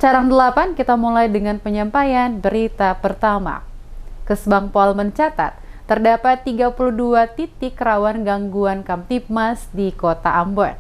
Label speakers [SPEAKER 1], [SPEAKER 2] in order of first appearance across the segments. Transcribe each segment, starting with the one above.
[SPEAKER 1] Carang 8 kita mulai dengan penyampaian berita pertama. Kesbangpol mencatat, terdapat 32 titik rawan gangguan Kamtibmas di Kota Ambon.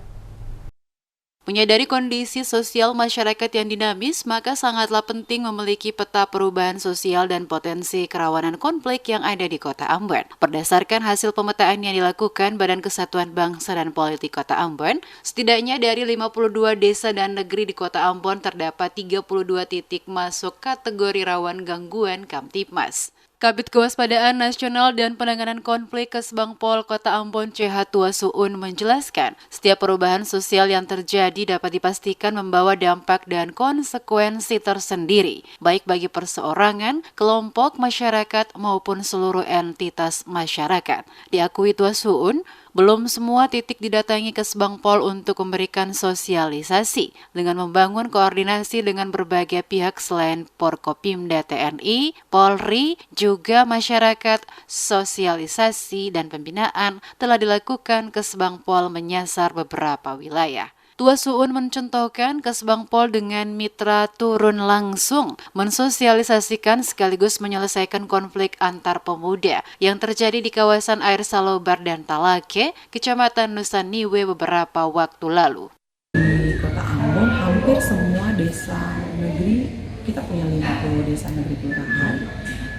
[SPEAKER 1] Menyadari kondisi sosial masyarakat yang dinamis, maka sangatlah penting memiliki peta perubahan sosial dan potensi kerawanan konflik yang ada di Kota Ambon. Berdasarkan hasil pemetaan yang dilakukan Badan Kesatuan Bangsa dan Politik Kota Ambon, setidaknya dari 52 desa dan negeri di Kota Ambon terdapat 32 titik masuk kategori rawan gangguan Kamtibmas. Kabid Kewaspadaan Nasional dan Penanganan Konflik Kesbangpol Kota Ambon CH Tua Suun menjelaskan, setiap perubahan sosial yang terjadi dapat dipastikan membawa dampak dan konsekuensi tersendiri, baik bagi perseorangan, kelompok masyarakat maupun seluruh entitas masyarakat. Diakui Tua Suun, belum semua titik didatangi Kesbangpol untuk memberikan sosialisasi dengan membangun koordinasi dengan berbagai pihak selain Porkopimda TNI, Polri, juga masyarakat. Sosialisasi dan pembinaan telah dilakukan Kesbangpol menyasar beberapa wilayah. Tua Suun mencontohkan Kesbangpol dengan mitra turun langsung mensosialisasikan sekaligus menyelesaikan konflik antar pemuda yang terjadi di kawasan Air Salobar dan Talake, Kecamatan Nusa Niwe beberapa waktu lalu.
[SPEAKER 2] Di Kota Ambon hampir semua desa negeri, kita punya 50 desa negeri kelurahan.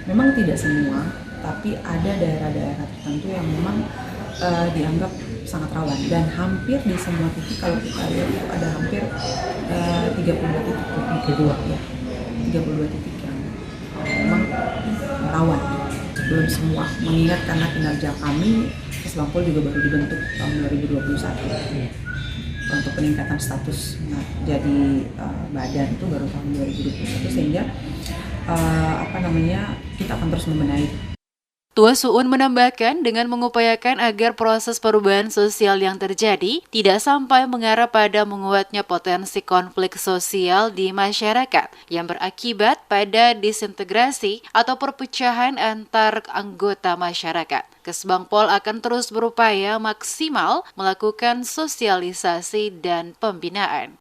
[SPEAKER 2] Memang tidak semua, tapi ada daerah-daerah tertentu yang memang dianggap sangat rawan, dan hampir di semua titik kalau kita lihat itu ada hampir 32 titik ya, 32 titik yang memang rawan. Belum semua, mengingat karena kinerja kami, Kesbangpol juga baru dibentuk tahun 2021. Untuk peningkatan status jadi badan itu baru tahun 2021, sehingga kita akan terus membenahi.
[SPEAKER 1] Tua Suun menambahkan dengan mengupayakan agar proses perubahan sosial yang terjadi tidak sampai mengarah pada menguatnya potensi konflik sosial di masyarakat yang berakibat pada disintegrasi atau perpecahan antar anggota masyarakat. Kesbangpol akan terus berupaya maksimal melakukan sosialisasi dan pembinaan.